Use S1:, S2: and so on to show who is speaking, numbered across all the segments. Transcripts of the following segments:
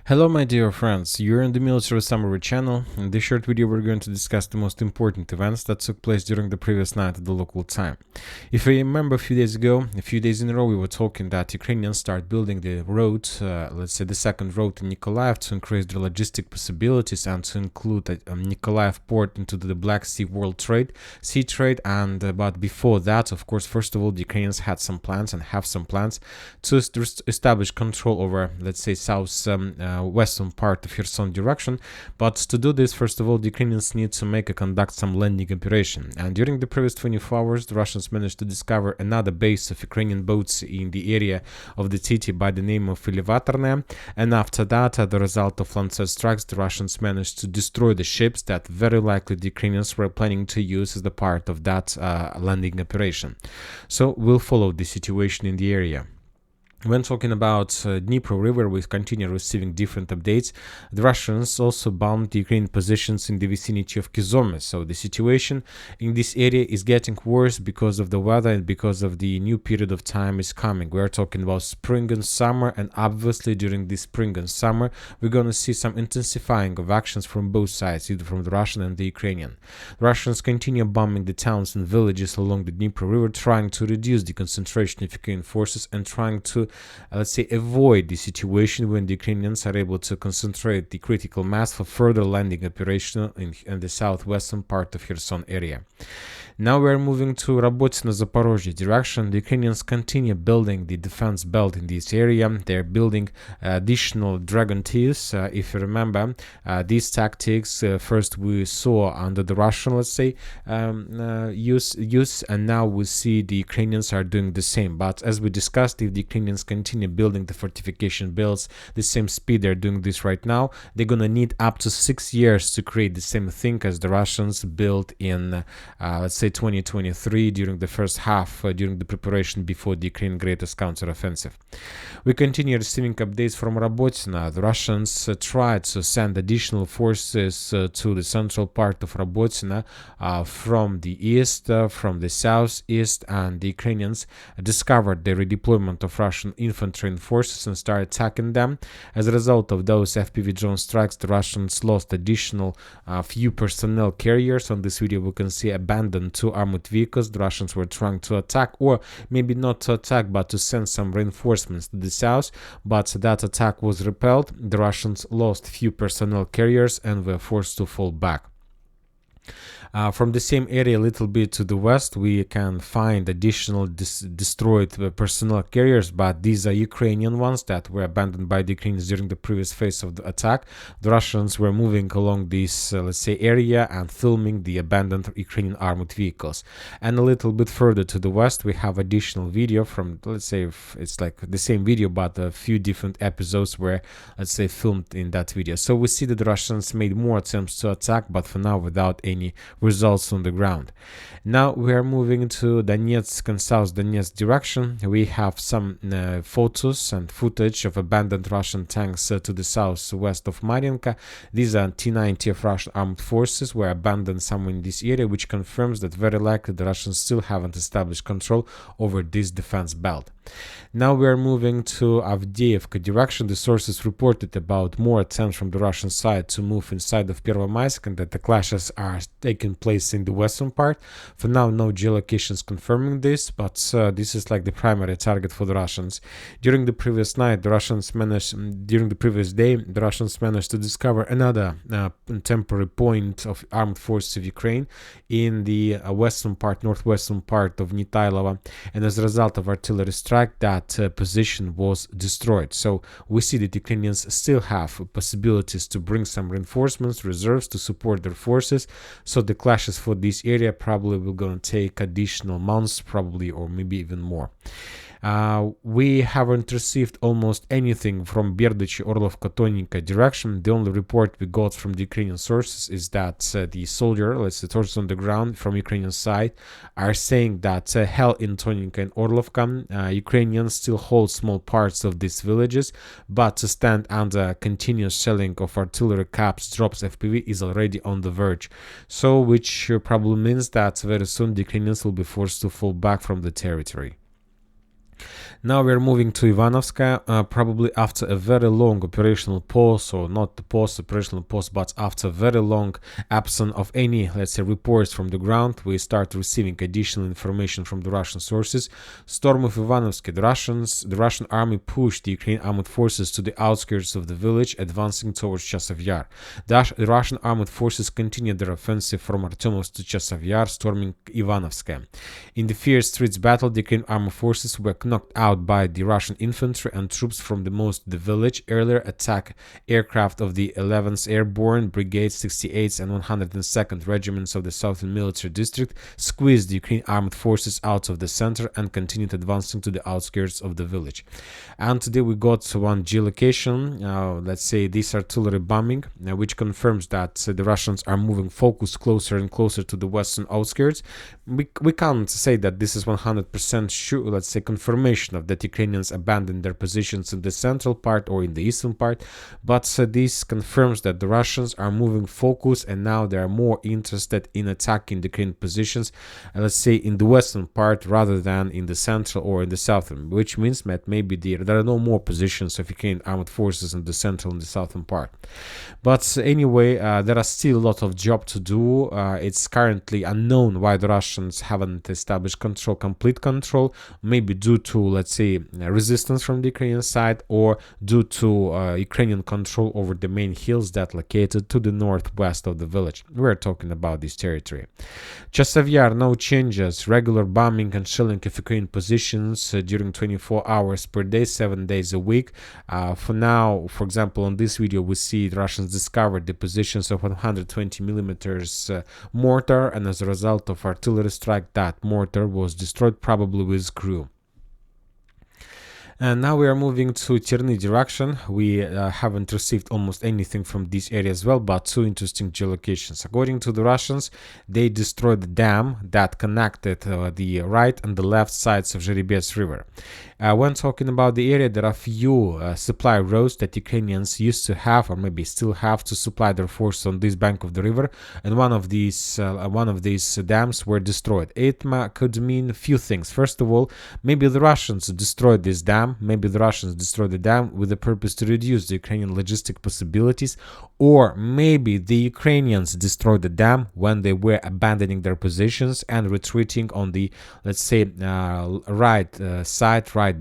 S1: Hello my dear friends, you're in the Military Summary channel. In this short video we're going to discuss the most important events that took place during the previous night at the local time. If you remember a few days in a row we were talking that Ukrainians start building the road, let's say the second road in Nikolaev to increase their logistic possibilities and to include Nikolaev port into the Black Sea sea trade, and but before that, of course, first of all, the Ukrainians had some plans and have some plans to establish control over, let's say, western part of Kherson direction. But to do this, first of all, the Ukrainians need to conduct some landing operation. And during the previous 24 hours, the Russians managed to discover another base of Ukrainian boats in the area of the city by the name of Ivanivske. And after that, as a result of Lancet strikes, the Russians managed to destroy the ships that very likely the Ukrainians were planning to use as the part of that landing operation. So we'll follow the situation in the area. When talking about Dnipro River, we continue receiving different updates. The Russians also bombed the Ukrainian positions in the vicinity of Kizome. So the situation in this area is getting worse because of the weather and because of the new period of time is coming. We are talking about spring and summer, and obviously during this spring and summer, we're going to see some intensifying of actions from both sides, either from the Russian and the Ukrainian. The Russians continue bombing the towns and villages along the Dnipro River, trying to reduce the concentration of Ukrainian forces and trying to let's say avoid the situation when the Ukrainians are able to concentrate the critical mass for further landing operation in the southwestern part of Kherson area. Now we are moving to Robotyne Zaporizhzhia direction. The Ukrainians continue building the defense belt in this area. They're building additional Dragon tiers. If you remember, these tactics first we saw under the Russian, let's say, use, and now we see the Ukrainians are doing the same. But as we discussed, if the Ukrainians continue building the fortification belts the same speed they're doing this right now, they're gonna need up to 6 years to create the same thing as the Russians built in, let's say, 2023 during the first half, during the preparation before the Ukrainian greatest counteroffensive. We continue receiving updates from Robotyne. The Russians tried to send additional forces to the central part of Robotyne from the east, from the southeast, and the Ukrainians discovered the redeployment of Russian infantry and forces and started attacking them. As a result of those FPV drone strikes, the Russians lost additional few personnel carriers. On this video we can see abandoned 2 armored vehicles the Russians were trying to attack, or maybe not to attack but to send some reinforcements to the south, but that attack was repelled. The Russians lost few personnel carriers and were forced to fall back. From the same area a little bit to the west, we can find additional destroyed personnel carriers, but these are Ukrainian ones that were abandoned by the Ukrainians during the previous phase of the attack. The Russians were moving along this, let's say, area and filming the abandoned Ukrainian armored vehicles. And a little bit further to the west, we have additional video from, let's say, it's like the same video, but a few different episodes were, let's say, filmed in that video. So we see that the Russians made more attempts to attack, but for now without any results on the ground. Now we are moving to Donetsk and South Donetsk direction. We have some photos and footage of abandoned Russian tanks to the southwest of Marinka. These are T-90 of Russian armed forces were abandoned somewhere in this area, which confirms that very likely the Russians still haven't established control over this defense belt. Now we are moving to Avdiivka direction. The sources reported about more attempts from the Russian side to move inside of Pervomaisk and that the clashes are taking place in the western part. For now, no geolocations confirming this, but this is like the primary target for the Russians. During the previous day, the Russians managed to discover another temporary point of armed forces of Ukraine in the northwestern part of Nitailova, and as a result of artillery strike, that position was destroyed. So we see that Ukrainians still have possibilities to bring some reinforcements, reserves to support their forces. So the clashes for this area probably will gonna take additional months, probably, or maybe even more. We haven't received almost anything from Berdychi, Orlovka, Tonenka direction. The only report we got from the Ukrainian sources is that the soldier, let's say, soldiers on the ground from Ukrainian side, are saying that hell in Tonenka and Orlovka, Ukrainians still hold small parts of these villages, but to stand under continuous shelling of artillery caps, drops, FPV is already on the verge. So, which probably means that very soon the Ukrainians will be forced to fall back from the territory. Now we're moving to Ivanivske, probably after a very long operational pause, or not the pause, operational pause, but after a very long absence of any, let's say, reports from the ground, we start receiving additional information from the Russian sources. Storm of Ivanivske, the Russian army pushed the Ukrainian armed forces to the outskirts of the village, advancing towards Chasiv Yar. The Russian armed forces continued their offensive from Artyomovsk to Chasiv Yar, storming Ivanivske. In the fierce streets battle, the Ukrainian armed forces were knocked out by the Russian infantry and troops from most of the village. Earlier attack aircraft of the 11th Airborne Brigade, 68th and 102nd Regiments of the Southern Military District squeezed the Ukrainian armed forces out of the center and continued advancing to the outskirts of the village. And today we got one geolocation, let's say this artillery bombing, which confirms that the Russians are moving focus closer and closer to the western outskirts. We can't say that this is 100% sure, let's say, confirmation of that Ukrainians abandoned their positions in the central part or in the eastern part, but this confirms that the Russians are moving focus and now they are more interested in attacking the Ukrainian positions, let's say, in the western part rather than in the central or in the southern, which means that maybe there are no more positions of Ukrainian armed forces in the central and the southern part. But anyway, there are still a lot of job to do. It's currently unknown why the Russians haven't established complete control, maybe due to, let's say, resistance from the Ukrainian side, or due to Ukrainian control over the main hills that located to the northwest of the village. We're talking about this territory. Chasiv Yar, no changes, regular bombing and shelling of Ukrainian positions during 24 hours per day, 7 days a week. For now, for example, on this video, we see the Russians discovered the positions of 120 millimeters mortar, and as a result of artillery strike, that mortar was destroyed, probably with crew. And now we are moving to Terny direction. We haven't received almost anything from this area as well, but two interesting geolocations. According to the Russians, they destroyed the dam that connected the right and the left sides of Zherebets River. When talking about the area, there are few supply roads that Ukrainians used to have, or maybe still have, to supply their forces on this bank of the river, and one of these dams were destroyed. It could mean a few things. First of all, maybe the Russians destroyed this dam. Maybe the Russians destroyed the dam with the purpose to reduce the Ukrainian logistic possibilities, or maybe the Ukrainians destroyed the dam when they were abandoning their positions and retreating on the, let's say, right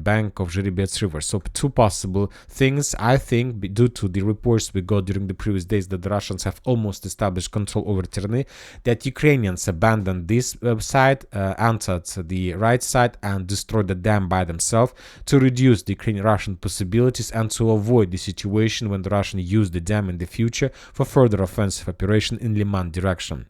S1: bank of Zherebets River. So two possible things. I think, due to the reports we got during the previous days that the Russians have almost established control over Terny, that Ukrainians abandoned this side, entered the right side and destroyed the dam by themselves to reduce the Ukrainian-Russian possibilities and to avoid the situation when the Russians use the dam in the future for further offensive operation in Liman direction.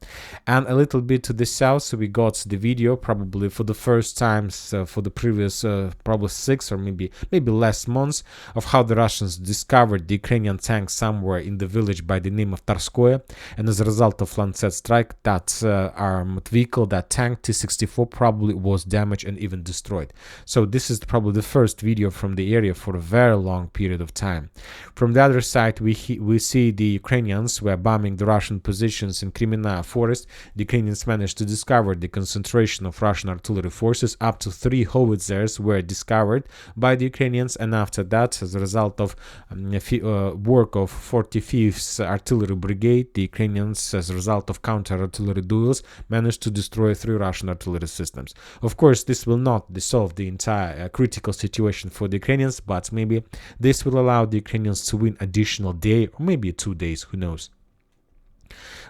S1: And a little bit to the south, so we got the video probably for the first time for the previous probably 6 or maybe less months, of how the Russians discovered the Ukrainian tank somewhere in the village by the name of Torske, and as a result of Lancet strike, that armed vehicle, that tank T-64, probably was damaged and even destroyed. So this is probably the first video from the area for a very long period of time. From the other side, we see the Ukrainians were bombing the Russian positions in Kremia forest. The Ukrainians managed to discover the concentration of Russian artillery forces. Up to 3 howitzers were discovered by the Ukrainians, and after that, as a result of work of 45th Artillery Brigade, the Ukrainians, as a result of counter-artillery duels, managed to destroy 3 Russian artillery systems. Of course, this will not solve the entire critical situation for the Ukrainians, but maybe this will allow the Ukrainians to win additional day, or maybe 2 days, who knows.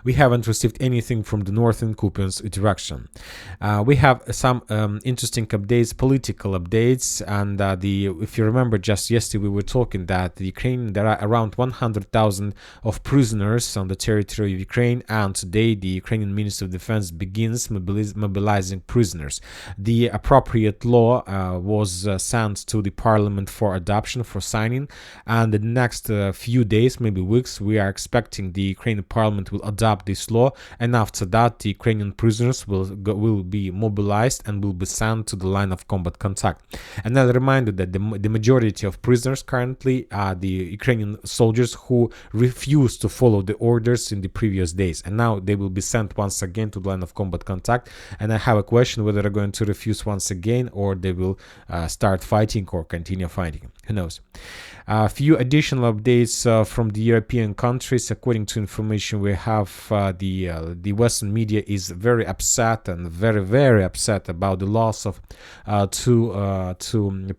S1: We haven't received anything from the northern Kupiansk direction. We have some interesting updates, political updates, and if you remember, just yesterday we were talking that there are around 100,000 of prisoners on the territory of Ukraine, and today the Ukrainian Ministry of Defense begins mobilizing prisoners. The appropriate law was sent to the parliament for adoption, for signing, and in the next few days, maybe weeks, we are expecting the Ukrainian parliament will adopt adopt this law, and after that the Ukrainian prisoners will be mobilized and will be sent to the line of combat contact. And I'll remind you that the majority of prisoners currently are the Ukrainian soldiers who refused to follow the orders in the previous days, and now they will be sent once again to the line of combat contact. And I have a question whether they're going to refuse once again, or they will start fighting or continue fighting. Who knows? A few additional updates from the European countries. According to information we have, the Western media is very upset and very upset about the loss of two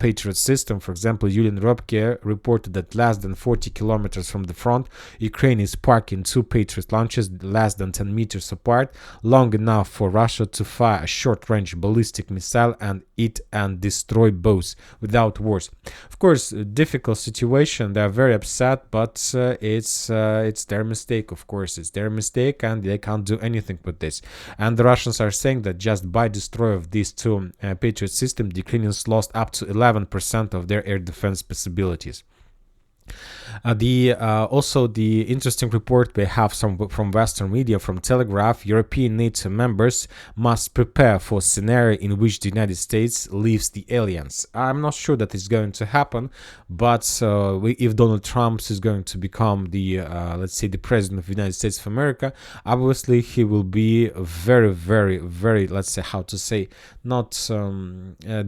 S1: Patriot system. For example, Yulian Robke reported that less than 40 kilometers from the front, Ukraine is parking two Patriot launches less than 10 meters apart, long enough for Russia to fire a short-range ballistic missile and destroy both without wars. Of course, difficult situation. They are very upset, but it's their mistake. Of course, it's their mistake, and they can't do anything with this. And the Russians are saying that just by destroy of these two Patriot systems, the Ukrainians lost up to 11% of their air defense possibilities. Also the interesting report we have from Western media, from Telegraph: European NATO members must prepare for a scenario in which the United States leaves the alliance. I'm not sure that it's going to happen, but if Donald Trump is going to become the let's say the president of the United States of America, obviously he will be very, let's say, how to say, not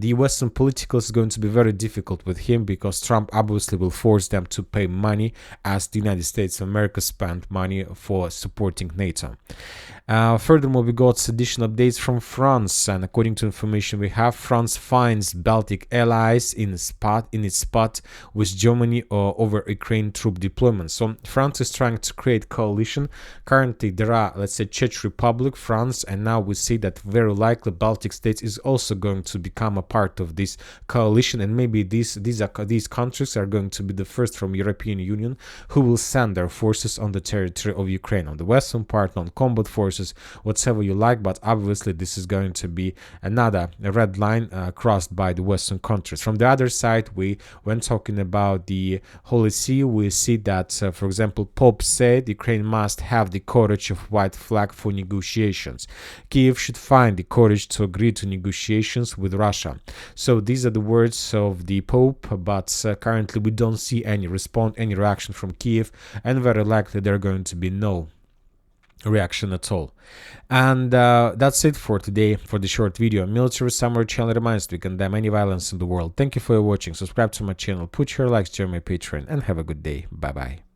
S1: the Western political is going to be very difficult with him, because Trump obviously will force them to pay money, as the United States of America spent money for supporting NATO. Furthermore, we got additional updates from France, and according to information we have, France finds Baltic allies in its spot with Germany over Ukraine troop deployment. So France is trying to create coalition. Currently there are, let's say, Czech Republic, France, and now we see that very likely Baltic states is also going to become a part of this coalition, and maybe these countries are going to be the first from European Union who will send their forces on the territory of Ukraine, on the western part, non-combat forces, whatever you like. But obviously this is going to be another red line crossed by the Western countries. From the other side, when talking about the Holy See, we see that, for example, Pope said Ukraine must have the courage of white flag for negotiations. Kiev should find the courage to agree to negotiations with Russia. So these are the words of the Pope, but currently we don't see any reaction from Kiev, and very likely there are going to be no reaction at all. And that's it for today, for the short video. Military Summary channel reminds we condemn any violence in the world. Thank you for watching. Subscribe to my channel, put your likes, join my Patreon, and have a good day. Bye bye.